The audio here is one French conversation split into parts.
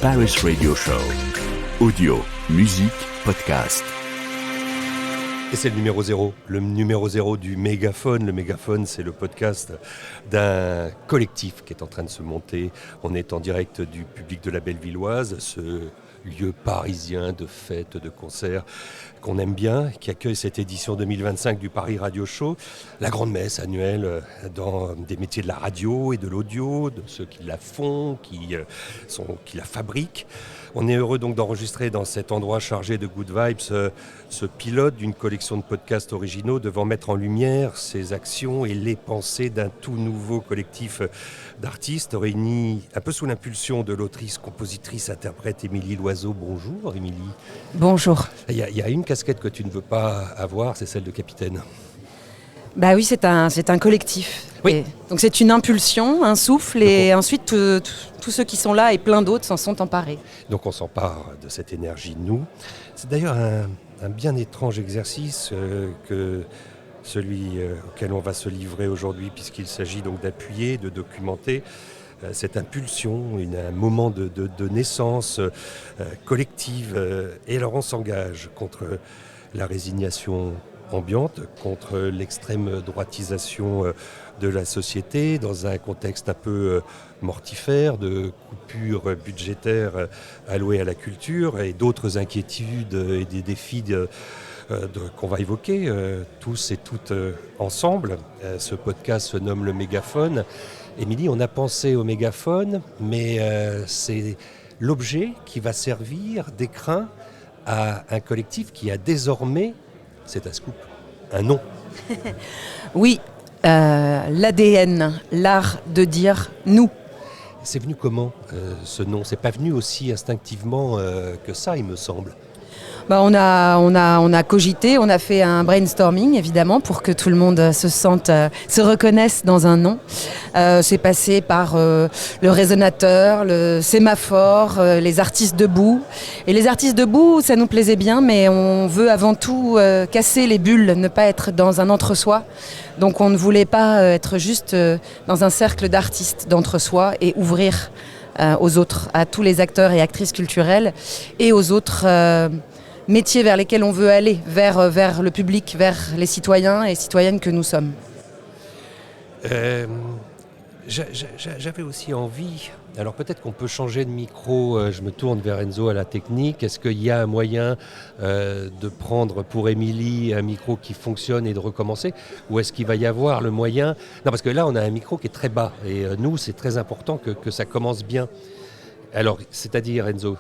Paris Radio Show. Audio, musique, podcast. Et c'est le numéro 0 du Mégaphone. Le Mégaphone, c'est le podcast d'un collectif qui est en train de se monter. On est en direct du public de la Bellevilloise, ce lieu parisien de fêtes, de concerts qu'on aime bien, qui accueille cette édition 2025 du Paris Radio Show, la grande messe annuelle dans des métiers de la radio et de l'audio, de ceux qui la font, qui la fabriquent. On est heureux donc d'enregistrer dans cet endroit chargé de good vibes ce pilote d'une collection de podcasts originaux devant mettre en lumière ces actions et les pensées d'un tout nouveau collectif d'artistes réunis un peu sous l'impulsion de l'autrice, compositrice, interprète Émilie Loiseau. Bonjour Émilie. Bonjour. Il y a une casquette que tu ne veux pas avoir, c'est celle de capitaine. Bah oui, c'est un collectif. Oui. Et donc c'est une impulsion, un souffle, et ensuite tous ceux qui sont là et plein d'autres s'en sont emparés. Donc on s'empare de cette énergie, nous. C'est d'ailleurs un bien étrange exercice que celui auquel on va se livrer aujourd'hui, puisqu'il s'agit donc d'appuyer, de documenter cette impulsion, un moment de naissance collective. Et alors on s'engage contre la résignation ambiante, contre l'extrême droitisation de la société, dans un contexte un peu mortifère de coupures budgétaires allouées à la culture et d'autres inquiétudes et des défis qu'on va évoquer tous et toutes ensemble. Ce podcast se nomme le Mégaphone. Émilie, on a pensé au mégaphone, mais c'est l'objet qui va servir d'écrin à un collectif qui a désormais, c'est un scoop, un nom. Oui, l'ADN, l'art de dire nous. C'est venu comment ce nom ? C'est pas venu aussi instinctivement que ça, il me semble. Bah on a cogité, on a fait un brainstorming évidemment pour que tout le monde se reconnaisse dans un nom. C'est passé par le résonateur, le sémaphore, les artistes debout. Et les artistes debout, ça nous plaisait bien, mais on veut avant tout casser les bulles, ne pas être dans un entre-soi. Donc on ne voulait pas être juste dans un cercle d'artistes d'entre-soi et ouvrir aux autres, à tous les acteurs et actrices culturelles et aux autres métiers vers lesquels on veut aller, vers le public, vers les citoyens et citoyennes que nous sommes. J'avais aussi envie, alors peut-être qu'on peut changer de micro, je me tourne vers Enzo à la technique, est-ce qu'il y a un moyen de prendre pour Émilie un micro qui fonctionne et de recommencer, ou est-ce qu'il va y avoir le moyen, non parce que là on a un micro qui est très bas et nous c'est très important que ça commence bien, alors c'est-à-dire Enzo?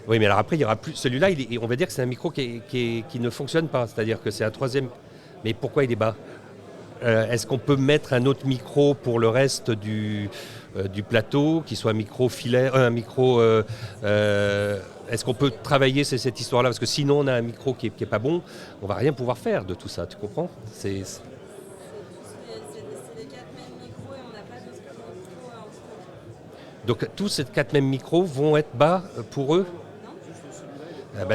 Oui, mais alors après, il y aura plus. Celui-là, on va dire que c'est un micro qui ne fonctionne pas. C'est-à-dire que c'est un troisième. Mais pourquoi il est bas ? Est-ce qu'on peut mettre un autre micro pour le reste du plateau, qui soit un micro filaire, un micro. Est-ce qu'on peut travailler cette histoire-là ? Parce que sinon, on a un micro qui est pas bon. On va rien pouvoir faire de tout ça. Tu comprends ? C'est les 4 mêmes micros et on n'a pas d'autres micros. Donc tous ces 4 mêmes micros vont être bas pour eux ?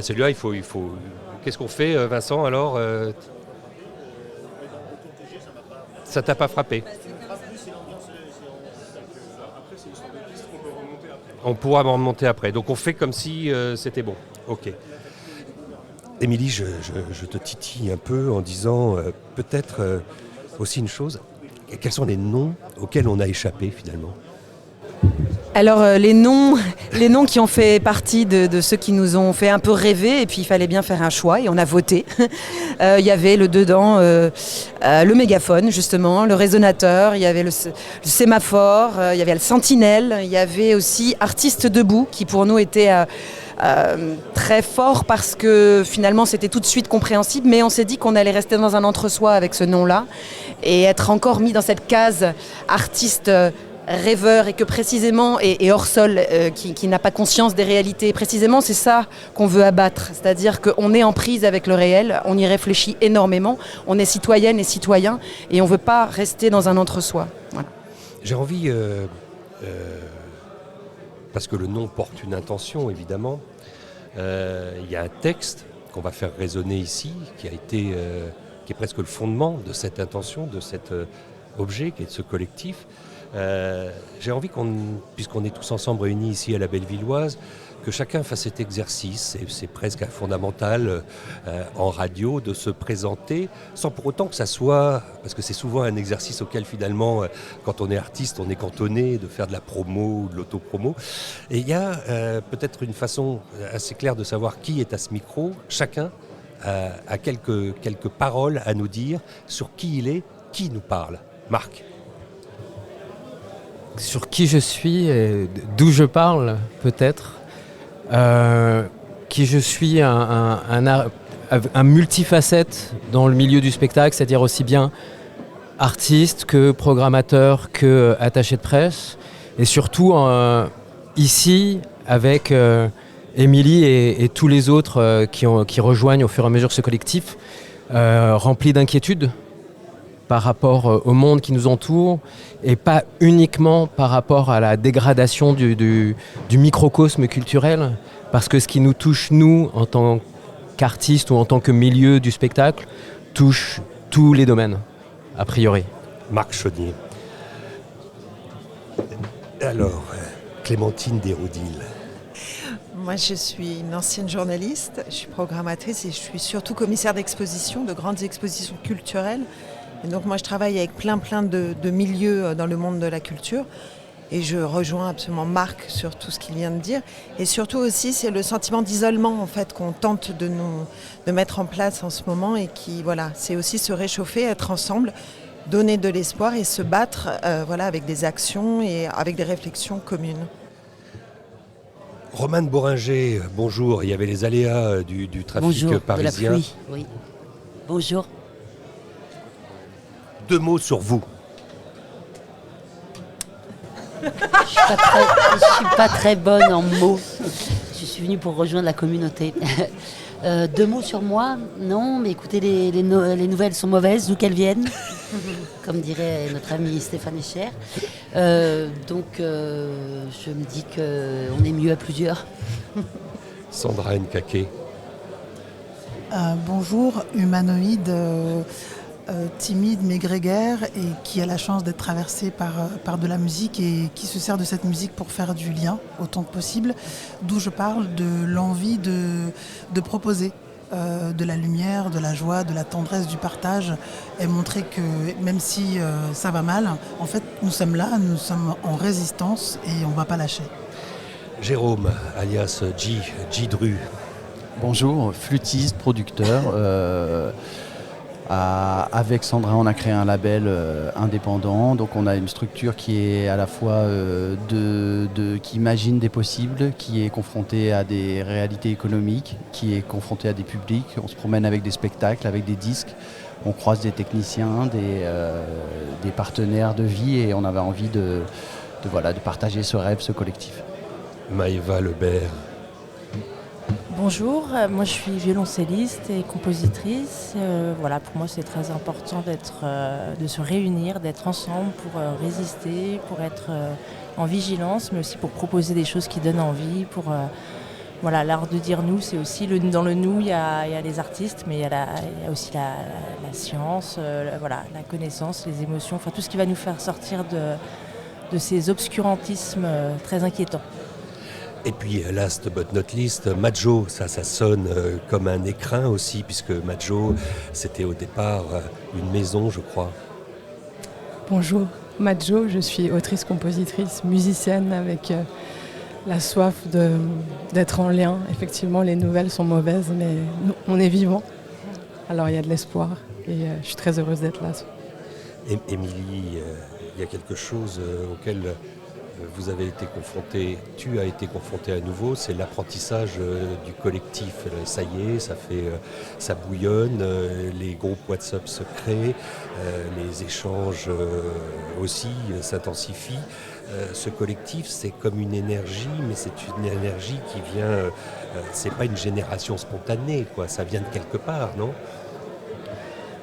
Celui-là, il faut. Qu'est-ce qu'on fait, Vincent, alors ça t'a pas frappé ? On pourra m'en remonter après. Donc on fait comme si c'était bon. Ok. Émilie, je te titille un peu en disant peut-être aussi une chose. Quels sont les noms auxquels on a échappé finalement ? Alors les noms qui ont fait partie de ceux qui nous ont fait un peu rêver, et puis il fallait bien faire un choix et on a voté. Il y avait le mégaphone justement, le résonateur, il y avait le sémaphore, il y avait le sentinelle, il y avait aussi artistes debout qui pour nous était très fort parce que finalement c'était tout de suite compréhensible, mais on s'est dit qu'on allait rester dans un entre-soi avec ce nom-là et être encore mis dans cette case artiste rêveur et que précisément, et hors sol, qui n'a pas conscience des réalités, précisément c'est ça qu'on veut abattre, c'est-à-dire qu'on est en prise avec le réel, on y réfléchit énormément, on est citoyenne et citoyen et on ne veut pas rester dans un entre-soi. Voilà. J'ai envie, parce que le nom porte une intention évidemment, il y a un texte qu'on va faire résonner ici, qui est presque le fondement de cette intention, de cet objet qui est de ce collectif. J'ai envie puisqu'on est tous ensemble réunis ici à la Bellevilloise, que chacun fasse cet exercice, et c'est presque un fondamental en radio, de se présenter, sans pour autant que ça soit, parce que c'est souvent un exercice auquel finalement, quand on est artiste, on est cantonné de faire de la promo ou de l'autopromo. Et il y a peut-être une façon assez claire de savoir qui est à ce micro. Chacun a quelques paroles à nous dire sur qui il est, qui nous parle. Marc. Sur qui je suis, et d'où je parle, peut-être. Qui je suis, un multifacette dans le milieu du spectacle, c'est-à-dire aussi bien artiste que programmateur que attaché de presse, et surtout ici avec Émilie et tous les autres qui rejoignent au fur et à mesure ce collectif, rempli d'inquiétude par rapport au monde qui nous entoure, et pas uniquement par rapport à la dégradation du microcosme culturel, parce que ce qui nous touche, nous, en tant qu'artistes ou en tant que milieu du spectacle, touche tous les domaines, a priori. Marc Chaudnier. Alors, Clémentine Desroudil. Moi, je suis une ancienne journaliste, je suis programmatrice et je suis surtout commissaire d'exposition, de grandes expositions culturelles. Et donc moi je travaille avec plein de milieux dans le monde de la culture et je rejoins absolument Marc sur tout ce qu'il vient de dire. Et surtout aussi c'est le sentiment d'isolement en fait qu'on tente de mettre en place en ce moment et qui voilà, c'est aussi se réchauffer, être ensemble, donner de l'espoir et se battre avec des actions et avec des réflexions communes. Romane Boringer, bonjour. Il y avait les aléas du trafic bonjour, parisien. De la pluie, oui. Bonjour. 2 mots sur vous. Je suis pas très bonne en mots. Je suis venue pour rejoindre la communauté. 2 mots sur moi? Non, mais écoutez, les nouvelles sont mauvaises, d'où qu'elles viennent, comme dirait notre ami Stéphane Echer. Donc, je me dis qu'on est mieux à plusieurs. Sandra Nkake. Bonjour, humanoïde. Timide mais grégaire et qui a la chance d'être traversé par de la musique et qui se sert de cette musique pour faire du lien autant que possible, d'où je parle de l'envie de proposer de la lumière, de la joie, de la tendresse, du partage et montrer que même si ça va mal, en fait nous sommes là, nous sommes en résistance et on ne va pas lâcher. Jérôme, alias G Dru. Bonjour, flûtiste, producteur. Avec Sandra, on a créé un label indépendant, donc on a une structure qui est à la fois qui imagine des possibles, qui est confrontée à des réalités économiques, qui est confrontée à des publics. On se promène avec des spectacles, avec des disques, on croise des techniciens, des partenaires de vie et on avait envie de partager ce rêve, ce collectif. Maëva Lebert. Bonjour, moi je suis violoncelliste et compositrice. Pour moi c'est très important de se réunir, d'être ensemble pour résister, pour être en vigilance, mais aussi pour proposer des choses qui donnent envie. L'art de dire nous, c'est aussi dans le nous, il y a les artistes, mais il y a aussi la science, la connaissance, les émotions, enfin tout ce qui va nous faire sortir de ces obscurantismes très inquiétants. Et puis, last but not least, Majo, ça sonne comme un écrin aussi, puisque Majo, c'était au départ une maison, je crois. Bonjour, Majo, je suis autrice, compositrice, musicienne avec la soif d'être en lien. Effectivement, les nouvelles sont mauvaises, mais nous, on est vivants. Alors, il y a de l'espoir et je suis très heureuse d'être là. Émilie, il y a quelque chose auquel vous avez été confronté, tu as été confronté à nouveau, c'est l'apprentissage du collectif. Ça y est, ça bouillonne, les groupes WhatsApp se créent, les échanges aussi s'intensifient. Ce collectif, c'est comme une énergie, mais c'est une énergie qui vient, c'est pas une génération spontanée, quoi. Ça vient de quelque part, non ?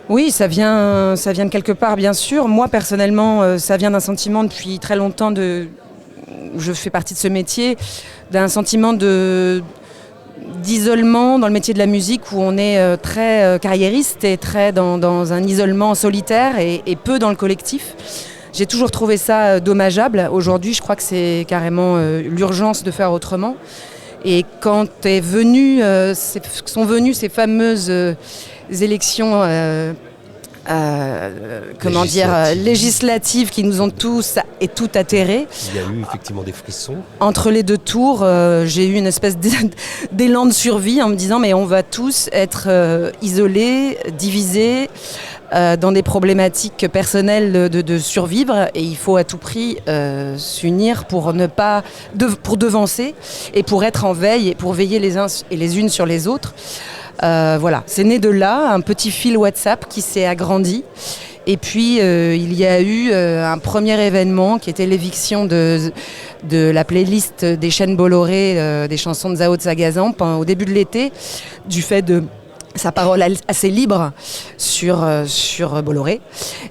Oui, ça vient de quelque part, bien sûr. Moi, personnellement, ça vient d'un sentiment depuis très longtemps où je fais partie de ce métier, d'un sentiment d'isolement dans le métier de la musique où on est très carriériste et très dans un isolement solitaire et peu dans le collectif. J'ai toujours trouvé ça dommageable. Aujourd'hui, je crois que c'est carrément l'urgence de faire autrement. Et quand sont venues ces fameuses élections législatives qui nous ont tous et toutes atterrés. Il y a eu effectivement des frissons. Entre les deux tours, j'ai eu une espèce d'élan de survie en me disant mais on va tous être isolés, divisés, dans des problématiques personnelles de survivre, et il faut à tout prix s'unir pour pour devancer et pour être en veille et pour veiller les uns et les unes sur les autres. Voilà, c'est né de là, un petit fil WhatsApp qui s'est agrandi. Et puis il y a eu un premier événement qui était l'éviction de la playlist des chaînes Bolloré, des chansons de Zao de Sagazan au début de l'été, du fait de sa parole assez libre sur Bolloré.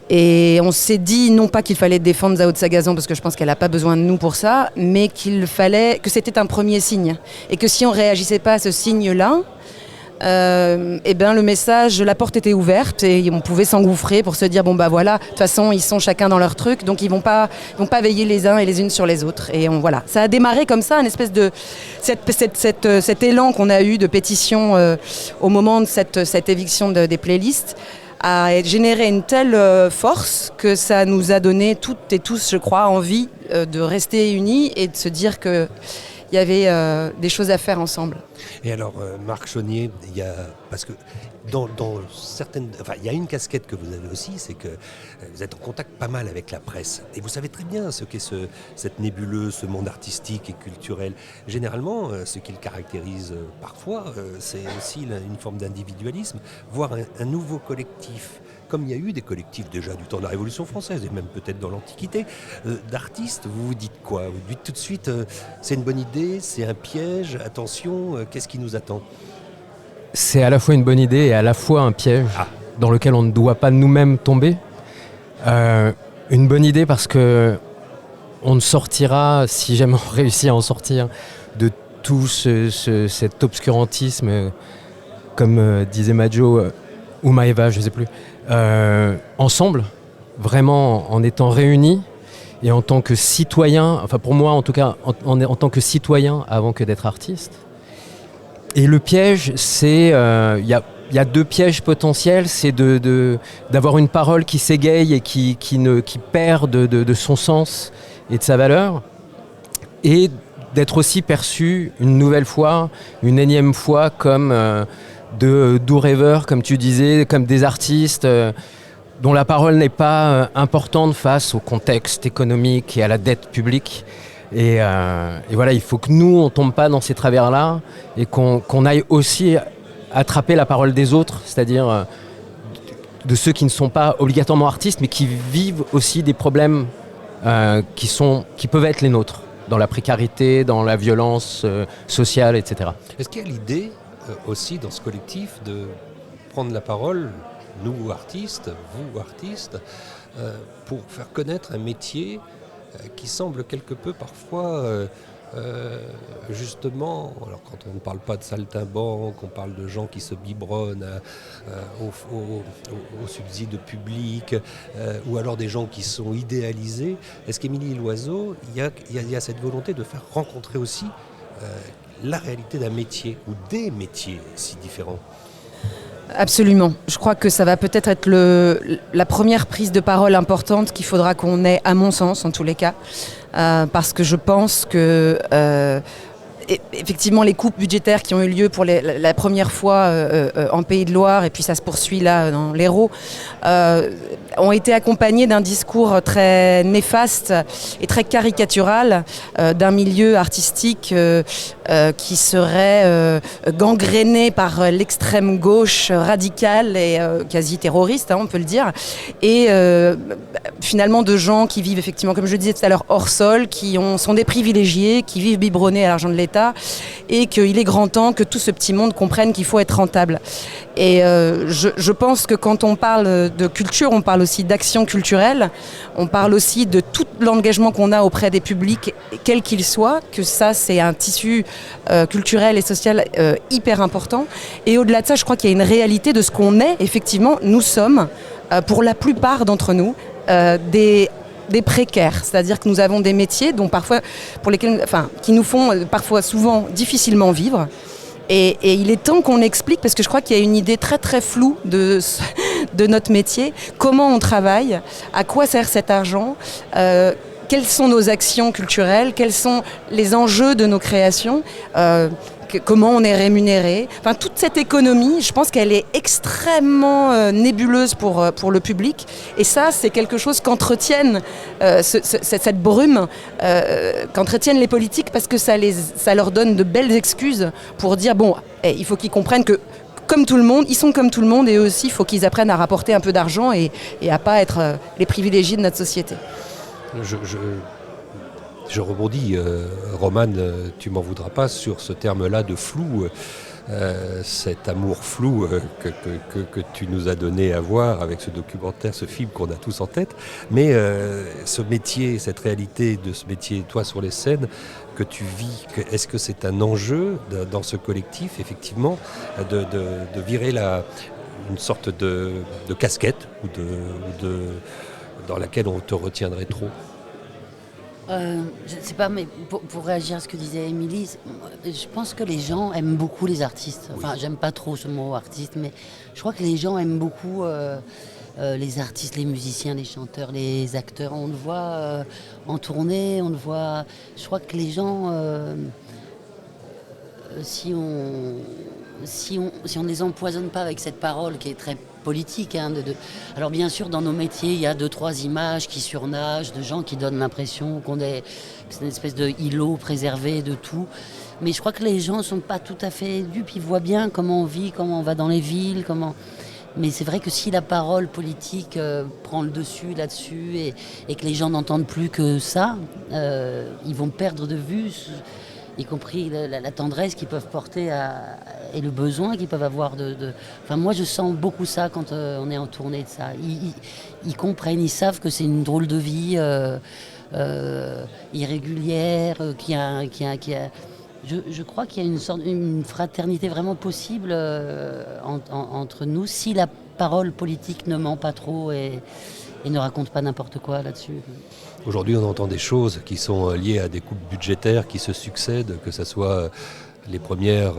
Et on s'est dit non pas qu'il fallait défendre Zao de Sagazan parce que je pense qu'elle n'a pas besoin de nous pour ça, mais que c'était un premier signe. Et que si on ne réagissait pas à ce signe-là, le message, la porte était ouverte et on pouvait s'engouffrer pour se dire bon bah voilà, de toute façon ils sont chacun dans leur truc, donc ils vont pas veiller les uns et les unes sur les autres. Et voilà, ça a démarré comme ça, une espèce de cet élan qu'on a eu de pétition au moment de cette éviction des playlists a généré une telle force que ça nous a donné toutes et tous, je crois, envie de rester unis et de se dire que il y avait des choses à faire ensemble. Et alors, Marc Chaunier, parce que dans certaines... Enfin, il y a une casquette que vous avez aussi, c'est que vous êtes en contact pas mal avec la presse. Et vous savez très bien ce qu'est cette nébuleuse, ce monde artistique et culturel. Généralement, ce qui le caractérise parfois, c'est aussi une forme d'individualisme, voire un nouveau collectif. Comme il y a eu des collectifs déjà du temps de la Révolution française, et même peut-être dans l'Antiquité, d'artistes, vous vous dites quoi? Vous dites tout de suite, c'est une bonne idée, c'est un piège, attention, qu'est-ce qui nous attend? C'est à la fois une bonne idée et à la fois un piège dans lequel on ne doit pas nous-mêmes tomber. Une bonne idée parce que on ne sortira, si jamais on réussit à en sortir, de tout cet obscurantisme, comme disait Majo ou Maëva, je ne sais plus, ensemble, vraiment en étant réunis et en tant que citoyen, enfin pour moi en tout cas, en tant que citoyen avant que d'être artiste. Et le piège, c'est, il y a deux pièges potentiels, c'est d'avoir une parole qui s'égaye et qui perd de son sens et de sa valeur, et d'être aussi perçu une nouvelle fois, une énième fois comme de doux rêveurs, comme tu disais, comme des artistes dont la parole n'est pas importante face au contexte économique et à la dette publique. Et voilà, il faut que nous, on ne tombe pas dans ces travers-là et qu'on aille aussi attraper la parole des autres, c'est-à-dire de ceux qui ne sont pas obligatoirement artistes, mais qui vivent aussi des problèmes qui peuvent être les nôtres, dans la précarité, dans la violence sociale, etc. Est-ce qu'il y a l'idée aussi dans ce collectif de prendre la parole, nous artistes, vous artistes, pour faire connaître un métier qui semble quelque peu parfois justement, alors quand on ne parle pas de saltimbanques, on parle de gens qui se biberonnent au subside public, ou alors des gens qui sont idéalisés. Est-ce qu'Émilie Loiseau, il y a cette volonté de faire rencontrer aussi la réalité d'un métier ou des métiers si différents? Absolument. Je crois que ça va peut-être être la première prise de parole importante qu'il faudra qu'on ait, à mon sens, en tous les cas, parce que je pense que effectivement les coupes budgétaires qui ont eu lieu pour la première fois en Pays de Loire, et puis ça se poursuit là dans l'Hérault, ont été accompagnés d'un discours très néfaste et très caricatural d'un milieu artistique qui serait gangréné par l'extrême gauche radicale et quasi terroriste, on peut le dire, et finalement de gens qui vivent effectivement, comme je le disais tout à l'heure, hors sol, qui sont des privilégiés, qui vivent biberonnés à l'argent de l'État, et qu'il est grand temps que tout ce petit monde comprenne qu'il faut être rentable. Et je pense que quand on parle de culture, on parle aussi d'action culturelle, on parle aussi de tout l'engagement qu'on a auprès des publics, quel qu'il soit, que ça c'est un tissu culturel et social hyper important. Et au-delà de ça, je crois qu'il y a une réalité de ce qu'on est. Effectivement, nous sommes, pour la plupart d'entre nous, des des précaires, c'est-à-dire que nous avons des métiers qui nous font souvent difficilement vivre. Et il est temps qu'on explique, parce que je crois qu'il y a une idée très très floue de notre métier, comment on travaille, à quoi sert cet argent, quelles sont nos actions culturelles, quels sont les enjeux de nos créations, comment on est rémunéré. Enfin, toute cette économie, je pense qu'elle est extrêmement nébuleuse pour le public. Et ça, c'est quelque chose qu'entretiennent cette brume, qu'entretiennent les politiques, parce que ça leur donne de belles excuses pour dire, il faut qu'ils comprennent que, comme tout le monde, ils sont comme tout le monde, et eux aussi, il faut qu'ils apprennent à rapporter un peu d'argent et à pas être les privilégiés de notre société. Je rebondis, Romane, tu m'en voudras pas sur ce terme-là de flou, cet amour flou que tu nous as donné à voir avec ce documentaire, ce film qu'on a tous en tête. Mais ce métier, cette réalité de ce métier, toi sur les scènes, que tu vis, est-ce que c'est un enjeu dans ce collectif, effectivement, de virer une sorte de casquette dans laquelle on te retiendrait trop? Je ne sais pas, mais pour réagir à ce que disait Émilie, je pense que les gens aiment beaucoup les artistes. Enfin, j'aime pas trop ce mot artiste, mais je crois que les gens aiment beaucoup les artistes, les musiciens, les chanteurs, les acteurs. On le voit en tournée, on le voit. Je crois que les gens, si on ne les empoisonne pas avec cette parole qui est très politique. Alors bien sûr, dans nos métiers, il y a 2-3 images qui surnagent, de gens qui donnent l'impression que c'est une espèce de îlot préservé de tout. Mais je crois que les gens ne sont pas tout à fait dupes. Ils voient bien comment on vit, comment on va dans les villes. Mais c'est vrai que si la parole politique prend le dessus là-dessus et que les gens n'entendent plus que ça, ils vont perdre de vue, y compris la tendresse qu'ils peuvent porter et le besoin qu'ils peuvent avoir Enfin, moi, je sens beaucoup ça quand on est en tournée de ça. Ils comprennent, ils savent que c'est une drôle de vie irrégulière, je crois qu'il y a une fraternité vraiment possible entre nous, si la parole politique ne ment pas trop et ne raconte pas n'importe quoi là-dessus. Aujourd'hui, on entend des choses qui sont liées à des coupes budgétaires qui se succèdent, que ce soit les premières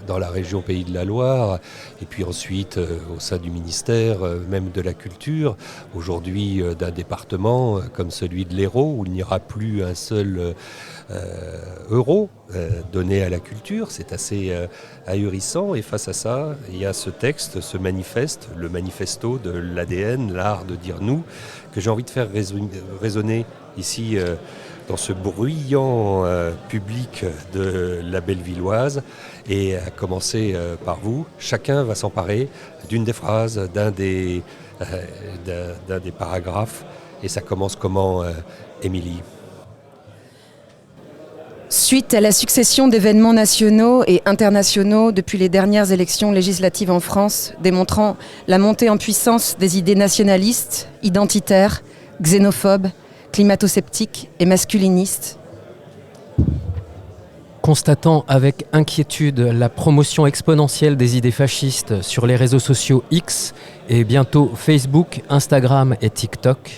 dans la région Pays de la Loire, et puis ensuite au sein du ministère, même de la Culture, aujourd'hui d'un département comme celui de l'Hérault, où il n'y aura plus un seul euro donné à la culture. C'est assez ahurissant, et face à ça, il y a ce texte, ce manifeste, le manifesto de l'ADN, l'art de dire nous, que j'ai envie de faire résonner ici dans ce bruyant public de la Bellevilloise, et à commencer par vous. Chacun va s'emparer d'une des phrases, d'un des paragraphes, et ça commence comment, Émilie? Suite à la succession d'événements nationaux et internationaux depuis les dernières élections législatives en France, démontrant la montée en puissance des idées nationalistes, identitaires, xénophobes, climato-sceptiques et masculinistes. Constatant avec inquiétude la promotion exponentielle des idées fascistes sur les réseaux sociaux X et bientôt Facebook, Instagram et TikTok.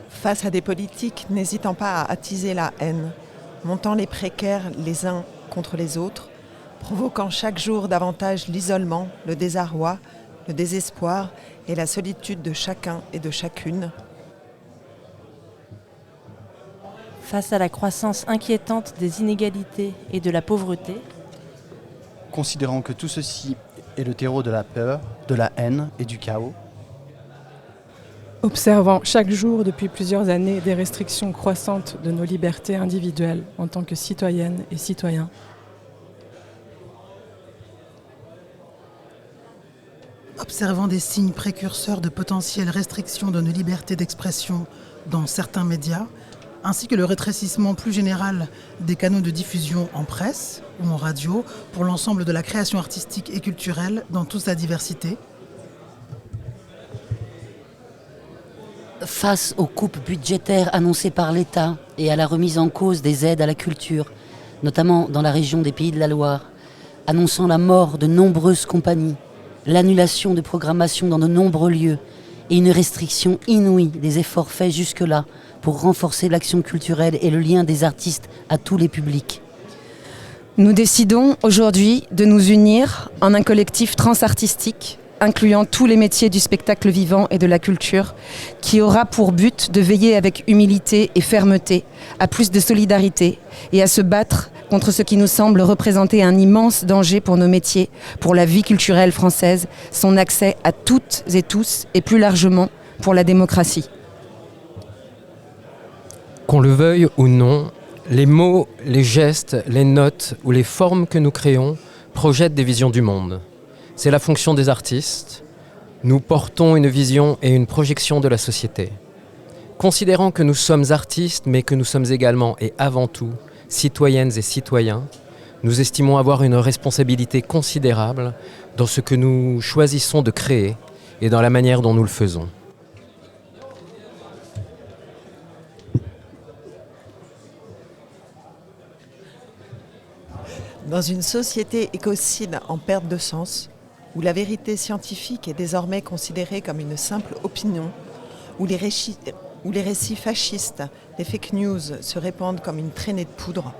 Face à des politiques n'hésitant pas à attiser la haine, montant les précaires les uns contre les autres, provoquant chaque jour davantage l'isolement, le désarroi, le désespoir et la solitude de chacun et de chacune. Face à la croissance inquiétante des inégalités et de la pauvreté. Considérant que tout ceci est le terreau de la peur, de la haine et du chaos. Observant chaque jour depuis plusieurs années des restrictions croissantes de nos libertés individuelles en tant que citoyennes et citoyens. Observant des signes précurseurs de potentielles restrictions de nos libertés d'expression dans certains médias, ainsi que le rétrécissement plus général des canaux de diffusion en presse ou en radio pour l'ensemble de la création artistique et culturelle dans toute sa diversité. Face aux coupes budgétaires annoncées par l'État et à la remise en cause des aides à la culture, notamment dans la région des Pays de la Loire, annonçant la mort de nombreuses compagnies, l'annulation de programmation dans de nombreux lieux et une restriction inouïe des efforts faits jusque-là pour renforcer l'action culturelle et le lien des artistes à tous les publics. Nous décidons aujourd'hui de nous unir en un collectif transartistique incluant tous les métiers du spectacle vivant et de la culture, qui aura pour but de veiller avec humilité et fermeté à plus de solidarité et à se battre contre ce qui nous semble représenter un immense danger pour nos métiers, pour la vie culturelle française, son accès à toutes et tous et plus largement pour la démocratie. Qu'on le veuille ou non, les mots, les gestes, les notes ou les formes que nous créons projettent des visions du monde. C'est la fonction des artistes. Nous portons une vision et une projection de la société. Considérant que nous sommes artistes, mais que nous sommes également et avant tout citoyennes et citoyens, nous estimons avoir une responsabilité considérable dans ce que nous choisissons de créer et dans la manière dont nous le faisons. Dans une société écocide en perte de sens, où la vérité scientifique est désormais considérée comme une simple opinion, où les récits fascistes, les fake news se répandent comme une traînée de poudre,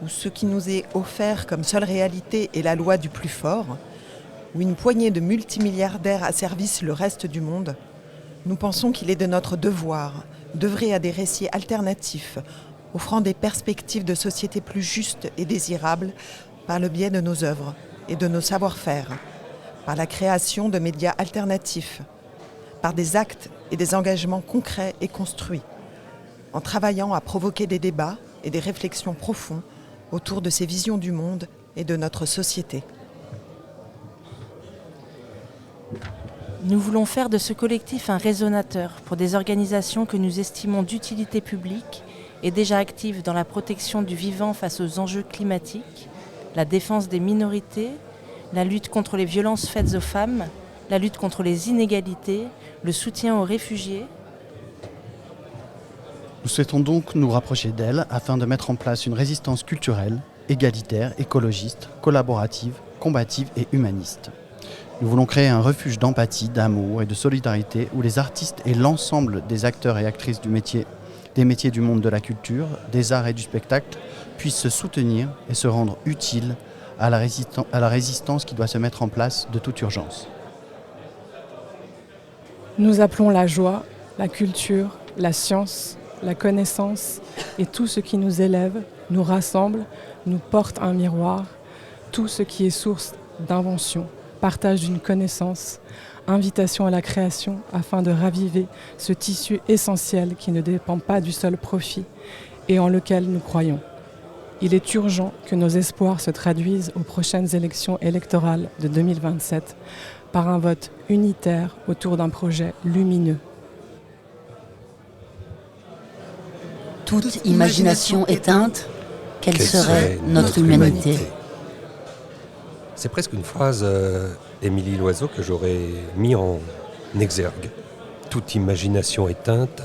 où ce qui nous est offert comme seule réalité est la loi du plus fort, où une poignée de multimilliardaires asservissent le reste du monde, nous pensons qu'il est de notre devoir d'œuvrer à des récits alternatifs, offrant des perspectives de société plus justes et désirables par le biais de nos œuvres et de nos savoir-faire, par la création de médias alternatifs, par des actes et des engagements concrets et construits, en travaillant à provoquer des débats et des réflexions profonds autour de ces visions du monde et de notre société. Nous voulons faire de ce collectif un résonateur pour des organisations que nous estimons d'utilité publique et déjà actives dans la protection du vivant face aux enjeux climatiques, la défense des minorités, la lutte contre les violences faites aux femmes, la lutte contre les inégalités, le soutien aux réfugiés. Nous souhaitons donc nous rapprocher d'elles afin de mettre en place une résistance culturelle, égalitaire, écologiste, collaborative, combative et humaniste. Nous voulons créer un refuge d'empathie, d'amour et de solidarité où les artistes et l'ensemble des acteurs et actrices des métiers du monde de la culture, des arts et du spectacle puissent se soutenir et se rendre utiles à la résistance qui doit se mettre en place de toute urgence. Nous appelons la joie, la culture, la science, la connaissance et tout ce qui nous élève, nous rassemble, nous porte un miroir, tout ce qui est source d'invention, partage d'une connaissance, invitation à la création afin de raviver ce tissu essentiel qui ne dépend pas du seul profit et en lequel nous croyons. Il est urgent que nos espoirs se traduisent aux prochaines élections électorales de 2027 par un vote unitaire autour d'un projet lumineux. Toute imagination éteinte, quelle serait notre humanité ? C'est presque une phrase, Émilie Loiseau, que j'aurais mis en exergue. Toute imagination éteinte,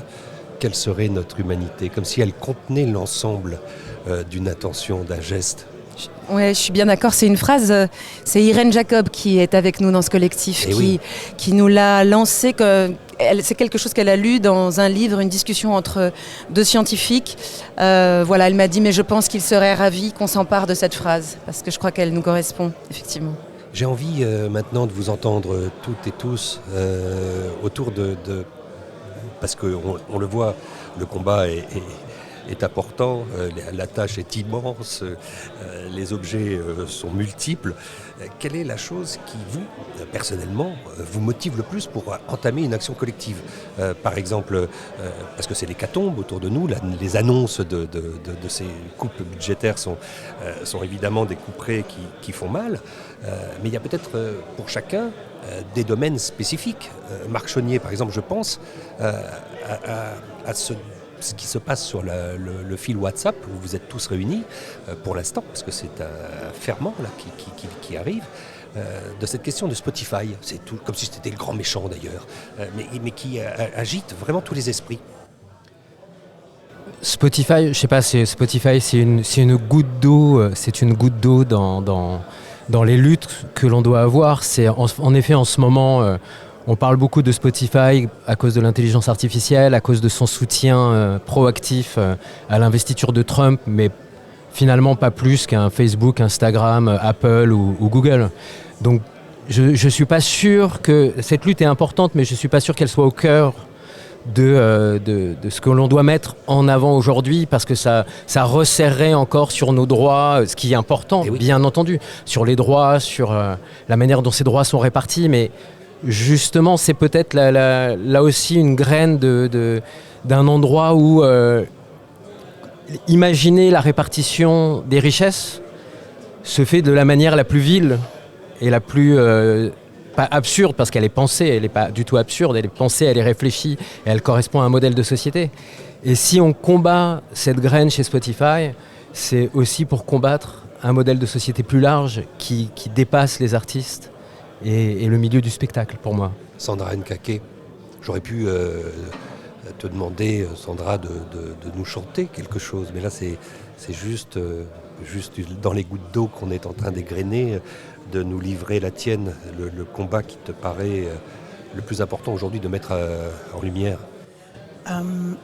quelle serait notre humanité ? Comme si elle contenait l'ensemble d'une attention, d'un geste. Ouais, je suis bien d'accord. C'est une phrase, c'est Irène Jacob qui est avec nous dans ce collectif, qui nous l'a lancée. C'est quelque chose qu'elle a lu dans un livre, une discussion entre deux scientifiques. Voilà, elle m'a dit, mais je pense qu'il serait ravi qu'on s'empare de cette phrase, parce que je crois qu'elle nous correspond, effectivement. J'ai envie maintenant de vous entendre toutes et tous autour de parce qu'on le voit, le combat est important, la tâche est immense, les objets sont multiples. Quelle est la chose qui, vous, personnellement, vous motive le plus pour entamer une action collective ? Par exemple, parce que c'est l'hécatombe autour de nous, les annonces de ces coupes budgétaires sont évidemment des couperets qui font mal, mais il y a peut-être pour chacun des domaines spécifiques. Marc Chaunier, par exemple, je pense à ce qui se passe sur le fil WhatsApp où vous êtes tous réunis pour l'instant, parce que c'est un ferment là, qui arrive, de cette question de Spotify. C'est tout, comme si c'était le grand méchant d'ailleurs, mais qui agite vraiment tous les esprits. Spotify, je sais pas, Spotify, c'est une goutte d'eau, dans les luttes que l'on doit avoir. C'est en effet en ce moment, On parle beaucoup de Spotify à cause de l'intelligence artificielle, à cause de son soutien proactif à l'investiture de Trump, mais finalement pas plus qu'un Facebook, Instagram, Apple ou Google. Donc je ne suis pas sûr que cette lutte est importante, mais je ne suis pas sûr qu'elle soit au cœur de ce que l'on doit mettre en avant aujourd'hui, parce que ça resserrerait encore sur nos droits, ce qui est important, bien entendu, sur les droits, sur la manière dont ces droits sont répartis, mais justement c'est peut-être là aussi une graine d'un endroit où imaginer la répartition des richesses se fait de la manière la plus vile et la plus pas absurde, parce qu'elle est pensée, elle n'est pas du tout absurde, elle est pensée, elle est réfléchie et elle correspond à un modèle de société. Et si on combat cette graine chez Spotify, c'est aussi pour combattre un modèle de société plus large qui dépasse les artistes et le milieu du spectacle, pour moi. Sandra Nkake, j'aurais pu te demander, Sandra, de nous chanter quelque chose, mais là c'est juste dans les gouttes d'eau qu'on est en train d'égrener, de nous livrer la tienne, le combat qui te paraît le plus important aujourd'hui de mettre en lumière.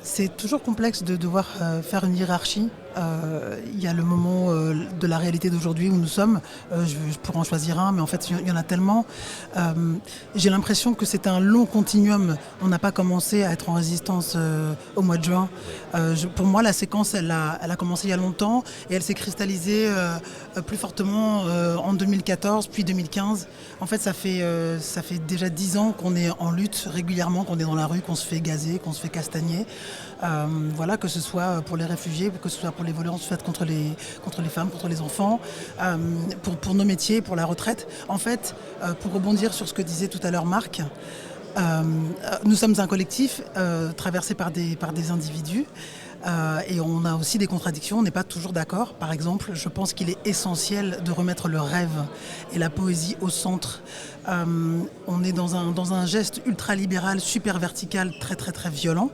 C'est toujours complexe de devoir faire une hiérarchie. Il y a le moment de la réalité d'aujourd'hui où nous sommes. Je pourrais en choisir un, mais en fait, il y en a tellement. J'ai l'impression que c'est un long continuum. On n'a pas commencé à être en résistance au mois de juin. Pour moi, la séquence, elle a commencé il y a longtemps et elle s'est cristallisée plus fortement en 2014, puis 2015. En fait, ça fait déjà 10 ans qu'on est en lutte régulièrement, qu'on est dans la rue, qu'on se fait gazer, qu'on se fait castagner. Voilà, que ce soit pour les réfugiés, que ce soit pour les violences faites contre les femmes, contre les enfants, pour nos métiers, pour la retraite. En fait, pour rebondir sur ce que disait tout à l'heure Marc, nous sommes un collectif traversé par des individus. Et on a aussi des contradictions, on n'est pas toujours d'accord. Par exemple, je pense qu'il est essentiel de remettre le rêve et la poésie au centre. On est dans un geste ultralibéral, super vertical, très très très violent.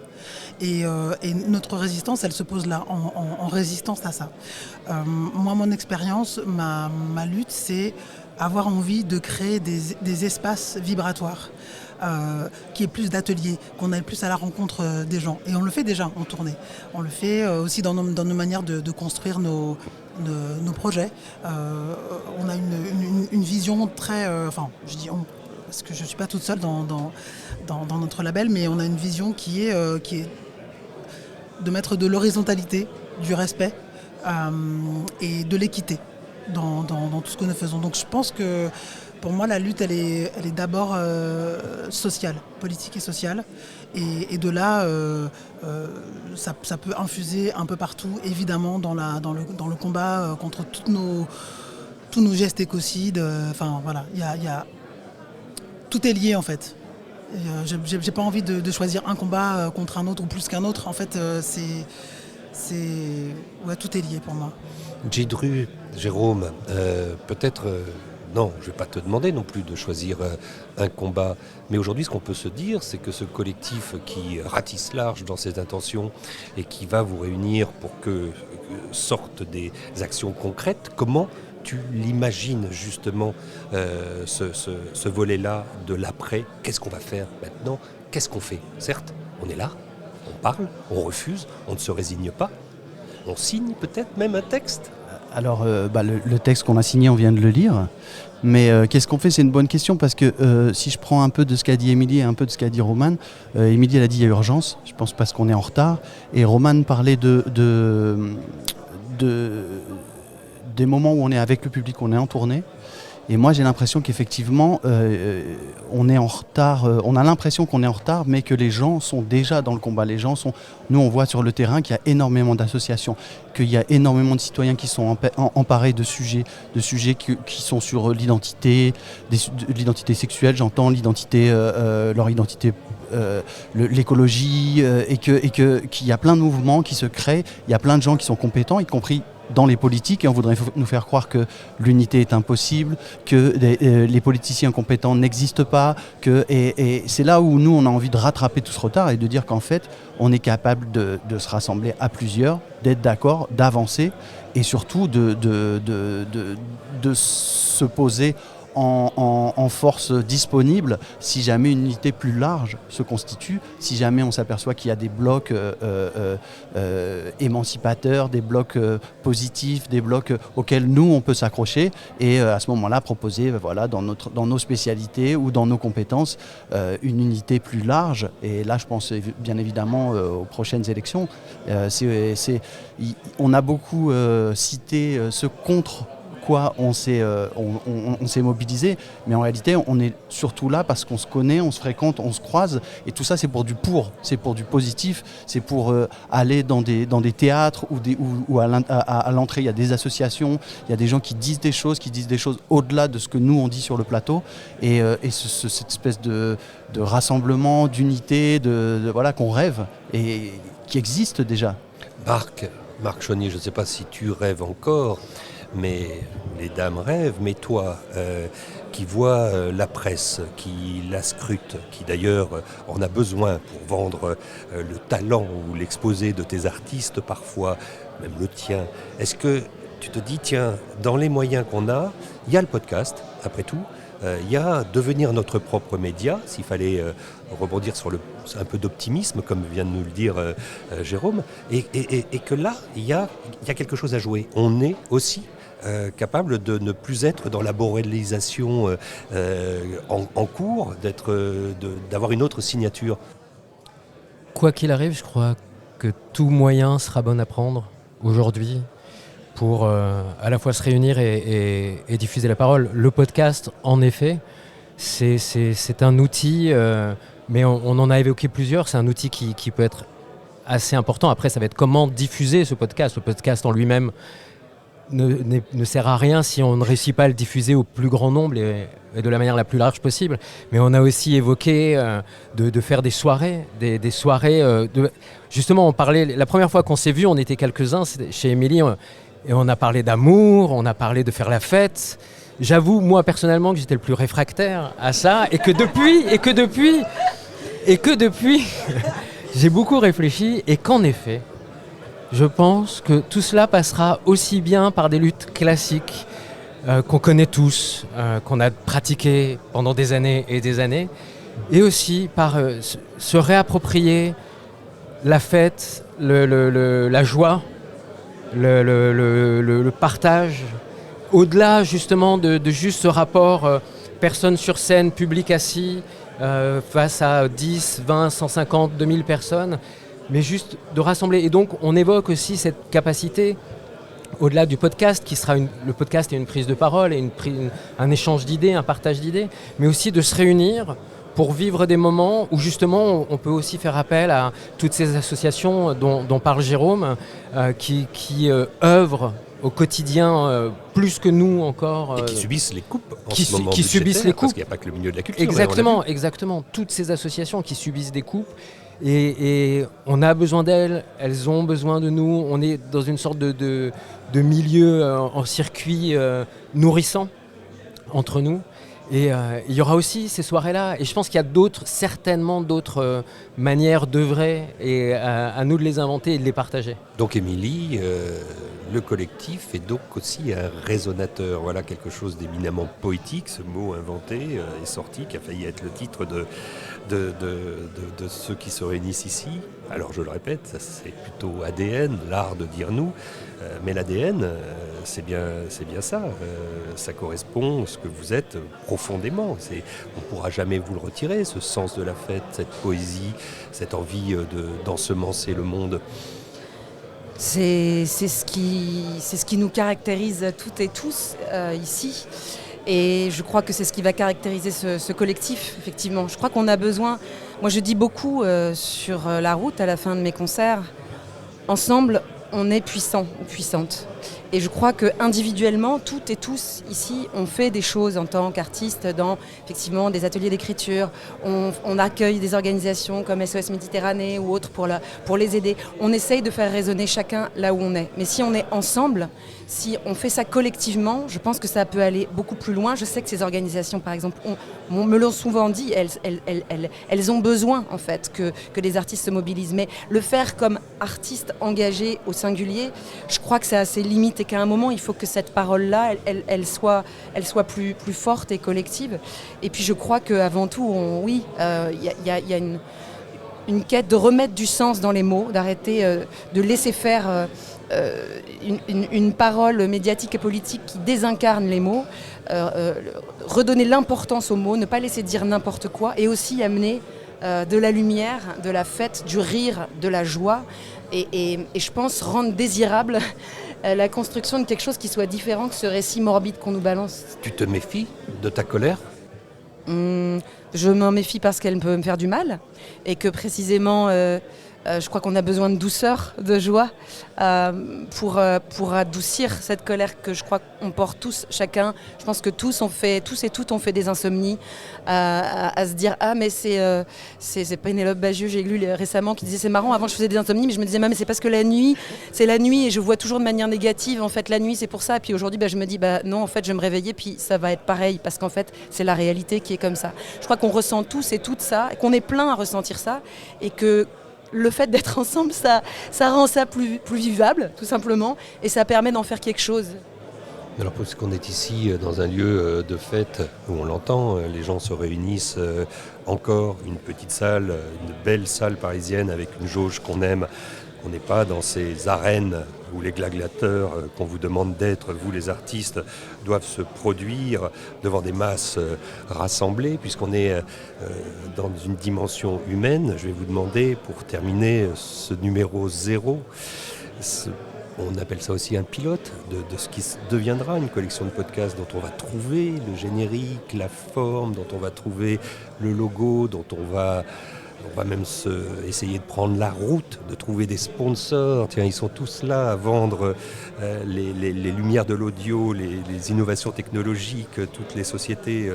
Et notre résistance, elle se pose là, en résistance à ça. Moi, mon expérience, ma lutte, c'est avoir envie de créer des espaces vibratoires. Qui est plus d'ateliers, qu'on aille plus à la rencontre des gens. Et on le fait déjà en tournée. On le fait aussi dans nos manières de construire nos projets. On a une vision très... je dis on, parce que je ne suis pas toute seule dans notre label, mais on a une vision qui est de mettre de l'horizontalité, du respect et de l'équité dans tout ce que nous faisons. Donc je pense que pour moi, la lutte, elle est d'abord sociale, politique et sociale. Et de là, ça peut infuser un peu partout, évidemment, dans le combat contre tous nos gestes écocides. Voilà, tout est lié, en fait. J'ai pas envie de choisir un combat contre un autre ou plus qu'un autre. En fait, tout est lié pour moi. Djidru, Jérôme, peut-être... Non, je ne vais pas te demander non plus de choisir un combat. Mais aujourd'hui, ce qu'on peut se dire, c'est que ce collectif qui ratisse large dans ses intentions et qui va vous réunir pour que sortent des actions concrètes, comment tu l'imagines justement ce volet-là de l'après? Qu'est-ce qu'on va faire maintenant? Qu'est-ce qu'on fait? Certes, on est là, on parle, on refuse, on ne se résigne pas. On signe peut-être même un texte? Alors, le texte qu'on a signé, on vient de le lire. Mais qu'est-ce qu'on fait? C'est une bonne question parce que si je prends un peu de ce qu'a dit Émilie et un peu de ce qu'a dit Romane, Émilie, elle a dit il y a urgence, je pense parce qu'on est en retard. Et Romane parlait des moments où on est avec le public, on est en tournée. Et moi, j'ai l'impression qu'effectivement, on est en retard. On a l'impression qu'on est en retard, mais que les gens sont déjà dans le combat. Nous, on voit sur le terrain qu'il y a énormément d'associations, qu'il y a énormément de citoyens qui sont emparés de sujets qui sont sur l'identité, l'identité sexuelle, j'entends, leur identité, l'écologie, et qu'il y a plein de mouvements qui se créent. Il y a plein de gens qui sont compétents, y compris dans les politiques, et on voudrait nous faire croire que l'unité est impossible, que les politiciens compétents n'existent pas, et c'est là où nous on a envie de rattraper tout ce retard et de dire qu'en fait on est capable de se rassembler à plusieurs, d'être d'accord, d'avancer et surtout de se poser en force disponible si jamais une unité plus large se constitue, si jamais on s'aperçoit qu'il y a des blocs émancipateurs, des blocs positifs, des blocs auxquels nous on peut s'accrocher et à ce moment-là proposer dans nos spécialités ou dans nos compétences une unité plus large. Et là je pense bien évidemment aux prochaines élections. On a beaucoup cité ce contre quoi on s'est mobilisé, mais en réalité on est surtout là parce qu'on se connaît, on se fréquente, on se croise, et tout ça c'est pour du positif, c'est pour aller dans des théâtres où à l'entrée il y a des associations, il y a des gens qui disent des choses au-delà de ce que nous on dit sur le plateau, et cette espèce de rassemblement, d'unité, voilà, qu'on rêve et qui existe déjà. Marc Chaunier, je ne sais pas si tu rêves encore, mais les dames rêvent, mais toi, qui vois la presse, qui la scrute, qui d'ailleurs en a besoin pour vendre le talent ou l'exposé de tes artistes parfois, même le tien, est-ce que tu te dis, tiens, dans les moyens qu'on a, il y a le podcast, après tout, il y a devenir notre propre média, s'il fallait rebondir sur un peu d'optimisme, comme vient de nous le dire Jérôme, et que là, il y a quelque chose à jouer. On est aussi capable de ne plus être dans la borrélisation en cours, d'avoir une autre signature. Quoi qu'il arrive, je crois que tout moyen sera bon à prendre aujourd'hui pour à la fois se réunir et diffuser la parole. Le podcast, en effet, c'est un outil, mais on en a évoqué plusieurs, c'est un outil qui peut être assez important. Après, ça va être comment diffuser ce podcast. Le podcast en lui-même ne sert à rien si on ne réussit pas à le diffuser au plus grand nombre et de la manière la plus large possible. Mais on a aussi évoqué de faire des soirées, des soirées... Justement, on parlait, la première fois qu'on s'est vus, on était quelques-uns chez Émilie, et on a parlé d'amour, on a parlé de faire la fête. J'avoue, moi, personnellement, que j'étais le plus réfractaire à ça, et que depuis, j'ai beaucoup réfléchi, et qu'en effet, je pense que tout cela passera aussi bien par des luttes classiques qu'on connaît tous, qu'on a pratiquées pendant des années et des années, et aussi par se réapproprier la fête, la joie, le partage, au-delà justement de juste ce rapport personne sur scène, public assis, face à 10, 20, 150, 2000 personnes, mais juste de rassembler. Et donc on évoque aussi cette capacité, au-delà du podcast, qui sera le podcast est une prise de parole, et un échange d'idées, un partage d'idées, mais aussi de se réunir pour vivre des moments où justement on peut aussi faire appel à toutes ces associations dont parle Jérôme, qui œuvrent au quotidien plus que nous encore. Et qui subissent les coupes en ce moment qui subissent les coupes. Parce qu'il n'y a pas que le milieu de la culture. Exactement. Toutes ces associations qui subissent des coupes. Et on a besoin d'elles, elles ont besoin de nous. On est dans une sorte de milieu en circuit nourrissant entre nous. Et il y aura aussi ces soirées-là. Et je pense qu'il y a certainement d'autres manières d'œuvrer, et à nous de les inventer et de les partager. Donc Émilie, le collectif est donc aussi un résonateur. Voilà quelque chose d'éminemment poétique. Ce mot inventé est sorti, qui a failli être le titre de ceux qui se réunissent ici. Alors je le répète, ça, c'est plutôt ADN, l'art de dire nous. Mais l'ADN, c'est bien ça. Ça correspond à ce que vous êtes profondément. On ne pourra jamais vous le retirer, ce sens de la fête, cette poésie, cette envie d'ensemencer le monde. C'est ce qui nous caractérise toutes et tous ici. Et je crois que c'est ce qui va caractériser ce collectif, effectivement. Je crois qu'on a besoin... Moi, je dis beaucoup sur la route, à la fin de mes concerts, ensemble, on est puissants ou puissantes. Et je crois qu'individuellement, toutes et tous ici, on fait des choses en tant qu'artistes dans effectivement des ateliers d'écriture. On accueille des organisations comme SOS Méditerranée ou autres pour les aider. On essaye de faire résonner chacun là où on est. Mais si on est ensemble, si on fait ça collectivement, je pense que ça peut aller beaucoup plus loin. Je sais que ces organisations, par exemple, me l'ont souvent dit, elles ont besoin en fait que les artistes se mobilisent. Mais le faire comme artistes engagés au singulier, je crois que c'est assez limite et qu'à un moment, il faut que cette parole-là, elle soit plus forte et collective. Et puis je crois qu'avant tout, il y a une quête de remettre du sens dans les mots, d'arrêter de laisser faire une parole médiatique et politique qui désincarne les mots, redonner l'importance aux mots, ne pas laisser dire n'importe quoi, et aussi amener de la lumière, de la fête, du rire, de la joie, et je pense rendre désirable la construction de quelque chose qui soit différent que ce récit morbide qu'on nous balance. Tu te méfies de ta colère ? Je m'en méfie parce qu'elle peut me faire du mal, et que précisément je crois qu'on a besoin de douceur, de joie pour adoucir cette colère que je crois qu'on porte tous, chacun. Je pense que tous et toutes ont fait des insomnies à se dire mais c'est Pénélope Bagieux, j'ai lu récemment, qui disait c'est marrant, avant je faisais des insomnies mais je me disais mais c'est parce que la nuit et je vois toujours de manière négative, en fait la nuit c'est pour ça, et puis aujourd'hui je me dis non, en fait je vais me réveiller puis ça va être pareil parce qu'en fait c'est la réalité qui est comme ça. Je crois qu'on ressent tous et toutes ça, qu'on est plein à ressentir ça, et que le fait d'être ensemble, ça rend ça plus vivable, tout simplement, et ça permet d'en faire quelque chose. Alors, parce qu'on est ici dans un lieu de fête où on l'entend, les gens se réunissent encore, une petite salle, une belle salle parisienne avec une jauge qu'on aime. On n'est pas dans ces arènes où les gladiateurs qu'on vous demande d'être, vous les artistes, doivent se produire devant des masses rassemblées, puisqu'on est dans une dimension humaine. Je vais vous demander, pour terminer ce numéro 0, on appelle ça aussi un pilote de ce qui deviendra une collection de podcasts dont on va trouver le générique, la forme, dont on va trouver le logo, dont on va même essayer de prendre la route, de trouver des sponsors. Tiens, ils sont tous là à vendre les lumières de l'audio, les innovations technologiques. Toutes les sociétés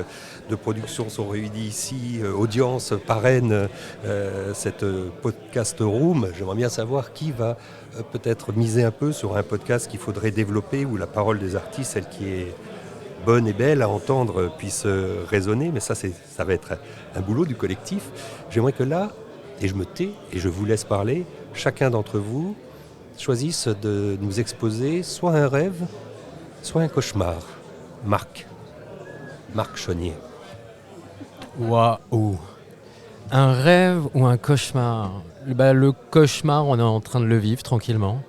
de production sont réunies ici. Audience parraine cette podcast room. J'aimerais bien savoir qui va peut-être miser un peu sur un podcast qu'il faudrait développer, où la parole des artistes, celle qui est bonne et belle à entendre, puisse résonner. Mais ça va être un boulot du collectif. J'aimerais que là, et je me tais et je vous laisse parler, chacun d'entre vous choisisse de nous exposer soit un rêve, soit un cauchemar. Marc Chaunier. Waouh! Un rêve ou un cauchemar? Le cauchemar, on est en train de le vivre tranquillement,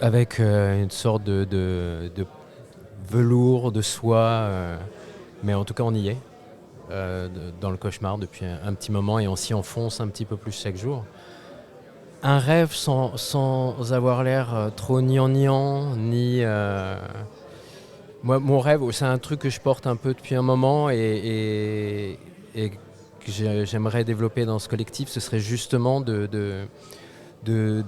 avec une sorte de velours, de soie, mais en tout cas on y est, dans le cauchemar depuis un petit moment, et on s'y enfonce un petit peu plus chaque jour. Un rêve sans avoir l'air trop gnangnan, ni... Moi, mon rêve, c'est un truc que je porte un peu depuis un moment et que j'aimerais développer dans ce collectif, ce serait justement de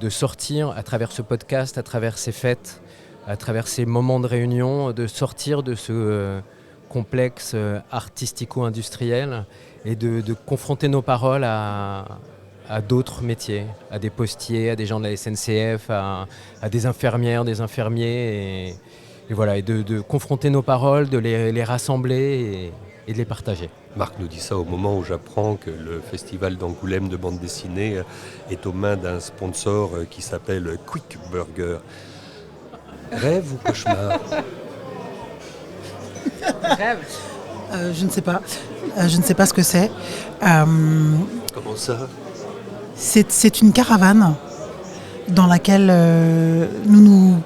sortir à travers ce podcast, à travers ces fêtes, à travers ces moments de réunion, de sortir de ce complexe artistico-industriel et de confronter nos paroles à d'autres métiers, à des postiers, à des gens de la SNCF, à des infirmières, des infirmiers, et voilà, et de confronter nos paroles, de les rassembler et de les partager. Marc nous dit ça au moment où j'apprends que le festival d'Angoulême de bande dessinée est aux mains d'un sponsor qui s'appelle Quick Burger. Rêve ou cauchemar? Rêve. Je ne sais pas. Je ne sais pas ce que c'est. Comment ça? C'est une caravane dans laquelle nous nous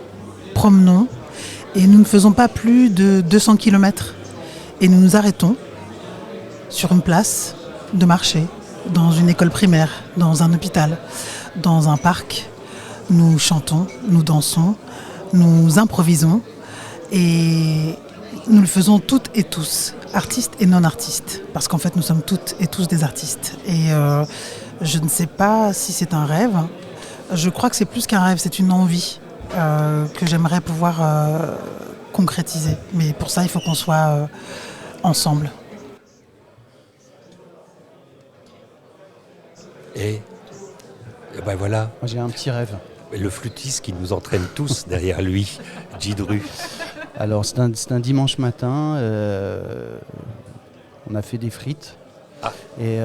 promenons et nous ne faisons pas plus de 200 km. Et nous nous arrêtons sur une place de marché, dans une école primaire, dans un hôpital, dans un parc. Nous chantons, nous dansons, nous improvisons et nous le faisons toutes et tous, artistes et non-artistes, parce qu'en fait nous sommes toutes et tous des artistes. Et je ne sais pas si c'est un rêve, je crois que c'est plus qu'un rêve, c'est une envie que j'aimerais pouvoir concrétiser. Mais pour ça il faut qu'on soit ensemble. Et ben voilà. Moi, j'ai un petit rêve. Le flûtiste qui nous entraîne tous derrière lui, Djidru. Alors c'est un dimanche matin, on a fait des frites et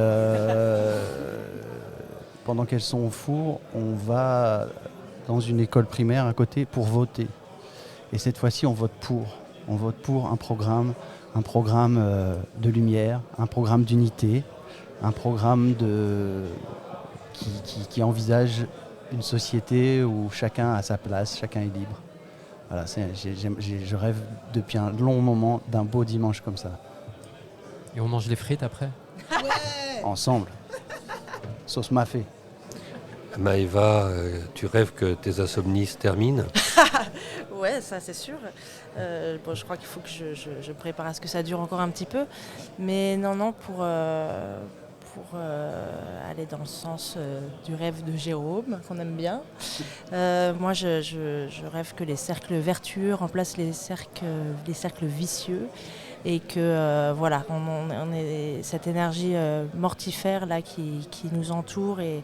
pendant qu'elles sont au four, on va dans une école primaire à côté pour voter. Et cette fois-ci, on vote pour. On vote pour un programme de lumière, un programme d'unité, un programme qui envisage une société où chacun a sa place, chacun est libre. Voilà, je rêve depuis un long moment d'un beau dimanche comme ça. Et on mange les frites après ? Ensemble. Sauce mafé. Maëva, tu rêves que tes insomnies se terminent ? Ouais, ça c'est sûr. Je crois qu'il faut que je prépare à ce que ça dure encore un petit peu. Mais non, pour aller dans le sens du rêve de Jérôme, qu'on aime bien. Moi, je rêve que les cercles vertueux remplacent les cercles vicieux. Et que on ait cette énergie mortifère là qui nous entoure et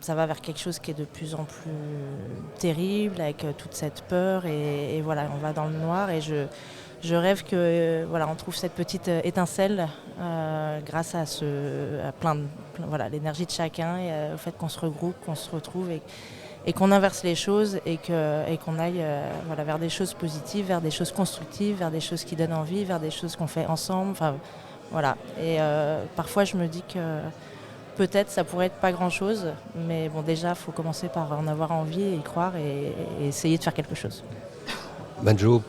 ça va vers quelque chose qui est de plus en plus terrible avec toute cette peur et voilà, on va dans le noir et je rêve que on trouve cette petite étincelle grâce à l'énergie de chacun et au fait qu'on se regroupe, qu'on se retrouve et qu'on inverse les choses et qu'on aille vers des choses positives, vers des choses constructives, vers des choses qui donnent envie, vers des choses qu'on fait ensemble. Enfin, voilà. Et parfois, je me dis que peut-être ça pourrait être pas grand-chose, mais bon, déjà, il faut commencer par en avoir envie et y croire et essayer de faire quelque chose. Madjo,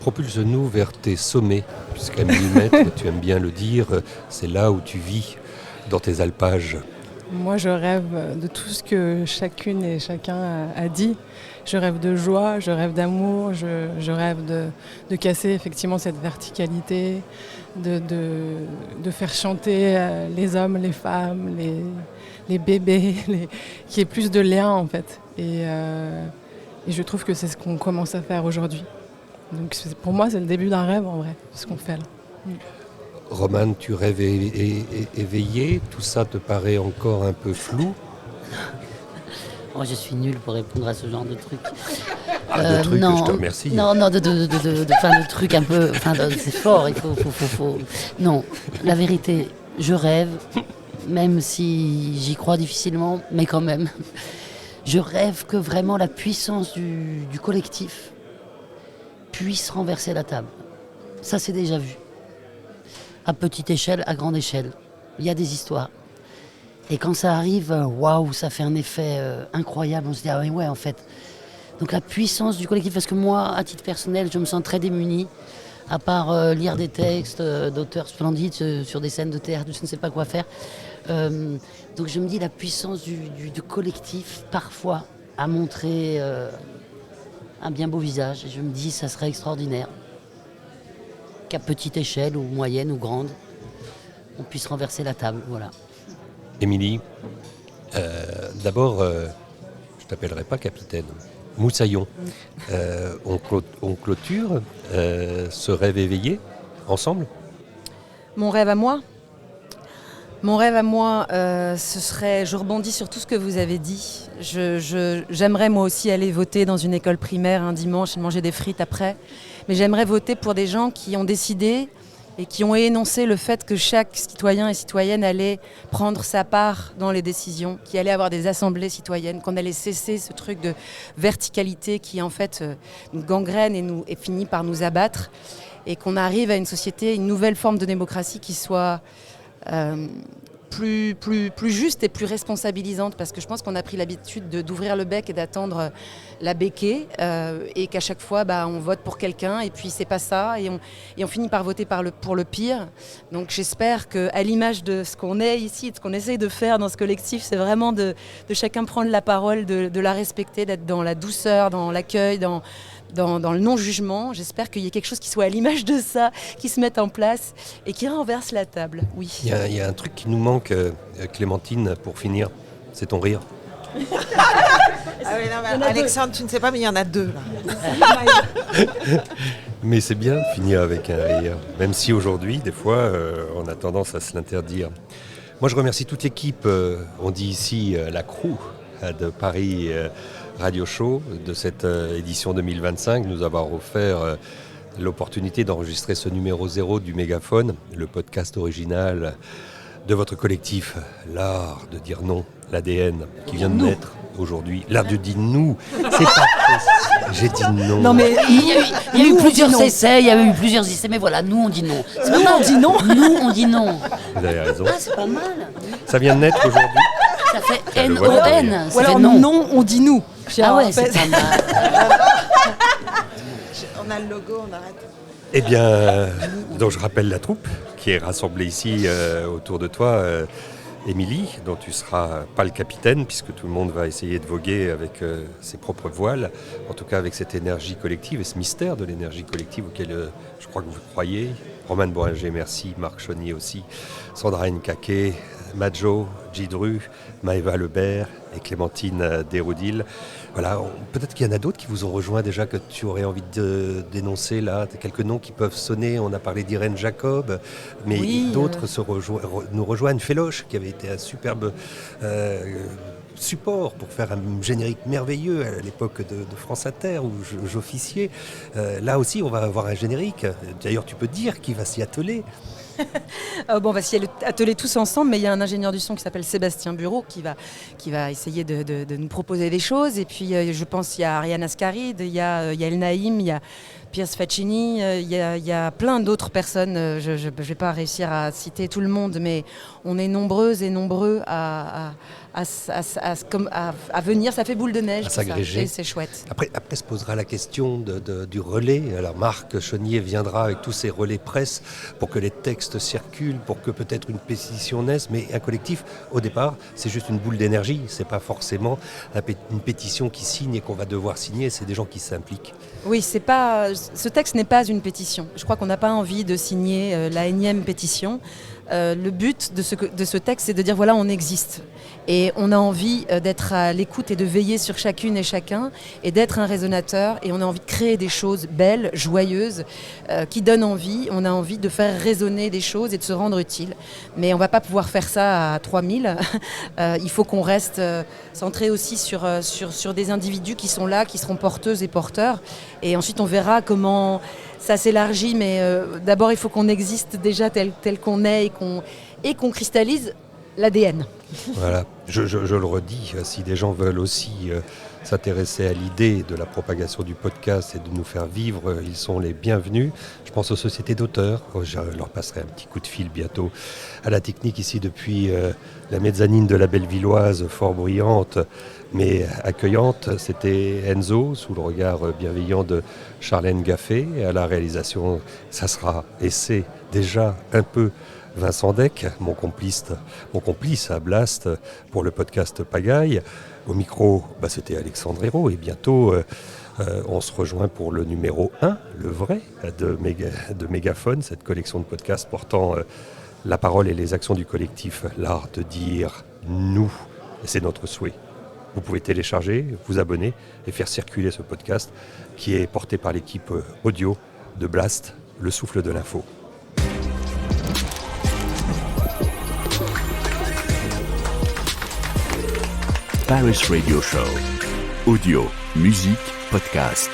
propulse-nous vers tes sommets, puisqu'à 1000 mètres, tu aimes bien le dire, c'est là où tu vis, dans tes alpages. Moi, je rêve de tout ce que chacune et chacun a dit. Je rêve de joie, je rêve d'amour, je rêve de casser effectivement cette verticalité, de faire chanter les hommes, les femmes, les bébés, qu'il y ait plus de liens en fait. Et je trouve que c'est ce qu'on commence à faire aujourd'hui. Donc pour moi, c'est le début d'un rêve en vrai, ce qu'on fait là. Romane, tu rêves éveillé, tout ça te paraît encore un peu flou. Moi, je suis nulle pour répondre à ce genre de truc. De trucs, non, je te remercie. Non, de trucs un peu... c'est fort, il faut... Non, la vérité, je rêve, même si j'y crois difficilement, mais quand même. Je rêve que vraiment la puissance du collectif puisse renverser la table. Ça, c'est déjà vu. À petite échelle, à grande échelle. Il y a des histoires. Et quand ça arrive, waouh, ça fait un effet incroyable. On se dit, ah ouais, en fait. Donc la puissance du collectif, parce que moi, à titre personnel, je me sens très démunie, à part lire des textes d'auteurs splendides sur des scènes de théâtre, je ne sais pas quoi faire. Donc je me dis, la puissance du collectif, parfois, a montré un bien beau visage. Et je me dis, ça serait extraordinaire. Qu'à petite échelle, ou moyenne, ou grande, on puisse renverser la table, voilà. Émilie, d'abord, je t'appellerai pas capitaine, Moussaillon. On clôture ce rêve éveillé, ensemble ? Mon rêve à moi, ce serait, je rebondis sur tout ce que vous avez dit. J'aimerais moi aussi aller voter dans une école primaire un dimanche et manger des frites après. Mais j'aimerais voter pour des gens qui ont décidé et qui ont énoncé le fait que chaque citoyen et citoyenne allait prendre sa part dans les décisions, qu'il allait avoir des assemblées citoyennes, qu'on allait cesser ce truc de verticalité qui en fait nous gangrène et finit par nous abattre, et qu'on arrive à une société, une nouvelle forme de démocratie qui soit plus juste et plus responsabilisante, parce que je pense qu'on a pris l'habitude d'ouvrir le bec et d'attendre la béquée et qu'à chaque fois on vote pour quelqu'un et puis c'est pas ça et on finit par voter pour le pire. Donc j'espère qu'à l'image de ce qu'on est ici, de ce qu'on essaye de faire dans ce collectif, c'est vraiment de chacun prendre la parole, de la respecter, d'être dans la douceur, dans l'accueil, dans le non-jugement. J'espère qu'il y ait quelque chose qui soit à l'image de ça, qui se mette en place et qui renverse la table. Oui. Il y a un truc qui nous manque, Clémentine, pour finir, c'est ton rire. Ah oui, non, mais Alexandre, tu ne sais pas, mais il y en a deux là. Mais c'est bien de finir avec un rire, même si aujourd'hui, des fois, on a tendance à se l'interdire. Moi, je remercie toute l'équipe, on dit ici la crew de Paris Radio Show, de cette édition 2025, nous avoir offert l'opportunité d'enregistrer ce numéro 0 du Mégaphone, le podcast original de votre collectif, l'art de dire non, l'ADN, qui vient de naître aujourd'hui. L'art de dire nous, c'est pas possible. J'ai dit non. Non mais Il y a eu plusieurs essais, mais voilà, nous on dit non. C'est pas mal. on dit non. Nous on dit non. Vous avez raison. Ah, c'est pas mal. Ça vient de naître aujourd'hui. Ça fait le voilà, N-O-N. Ou Ça alors fait non. non, on dit nous. Ah ouais, c'est pas mal. On a le logo, on arrête. Eh bien, donc je rappelle la troupe qui est rassemblée ici autour de toi, Émilie, dont tu seras pas le capitaine, puisque tout le monde va essayer de voguer avec ses propres voiles, en tout cas avec cette énergie collective et ce mystère de l'énergie collective auquel je crois que vous croyez. Romane Bohringer, merci, Marc Chaunier aussi, Sandra Nkake, Madjo, Djidru, Maëva Lebert et Clémentine Desroudil. Voilà, peut-être qu'il y en a d'autres qui vous ont rejoint déjà, que tu aurais envie de dénoncer là, quelques noms qui peuvent sonner. On a parlé d'Irène Jacob, mais d'autres nous rejoignent. Féloche, qui avait été un superbe support pour faire un générique merveilleux à l'époque de France Inter où j'officiais. Là aussi, on va avoir un générique. D'ailleurs, tu peux dire qui va s'y atteler. On va s'y atteler tous ensemble, mais il y a un ingénieur du son qui s'appelle Sébastien Bureau qui va essayer de nous proposer des choses. Et puis je pense qu'il y a Ariane Ascaride, il y a El Naïm, il y a Pierce Faccini, il y a plein d'autres personnes. Je ne vais pas réussir à citer tout le monde, mais on est nombreuses et nombreux à venir. Ça fait boule de neige, à s'agréger. C'est chouette. Après se posera la question du relais. Alors Marc Chaunier viendra avec tous ses relais presse pour que les textes circulent, pour que peut-être une pétition naisse. Mais un collectif, au départ, c'est juste une boule d'énergie. C'est pas forcément une pétition qui signe et qu'on va devoir signer. C'est des gens qui s'impliquent. Oui, ce texte n'est pas une pétition. Je crois qu'on n'a pas envie de signer la énième pétition. Le but de ce texte, c'est de dire voilà, on existe. Et on a envie d'être à l'écoute et de veiller sur chacune et chacun et d'être un résonateur. Et on a envie de créer des choses belles, joyeuses, qui donnent envie. On a envie de faire résonner des choses et de se rendre utile. Mais on ne va pas pouvoir faire ça à 3000. Il faut qu'on reste centré aussi sur des individus qui sont là, qui seront porteuses et porteurs. Et ensuite, on verra comment ça s'élargit. Mais d'abord, il faut qu'on existe déjà tel qu'on est et qu'on cristallise l'ADN. Voilà, je le redis, si des gens veulent aussi s'intéresser à l'idée de la propagation du podcast et de nous faire vivre, ils sont les bienvenus. Je pense aux sociétés d'auteurs, je leur passerai un petit coup de fil bientôt. À la technique ici depuis la mezzanine de la Bellevilloise, fort bruyante mais accueillante, c'était Enzo, sous le regard bienveillant de Charlène Gaffé. Et à la réalisation, ça sera, et c'est déjà un peu Vincent Deck, mon complice à Blast pour le podcast Pagaille. Au micro, c'était Alexandre Hérault. Et bientôt, on se rejoint pour le numéro 1, le vrai, de Mégaphone, cette collection de podcasts portant la parole et les actions du collectif, l'art de dire nous. Et c'est notre souhait. Vous pouvez télécharger, vous abonner et faire circuler ce podcast qui est porté par l'équipe audio de Blast, le souffle de l'info. Paris Radio Show. Audio, musique, podcast.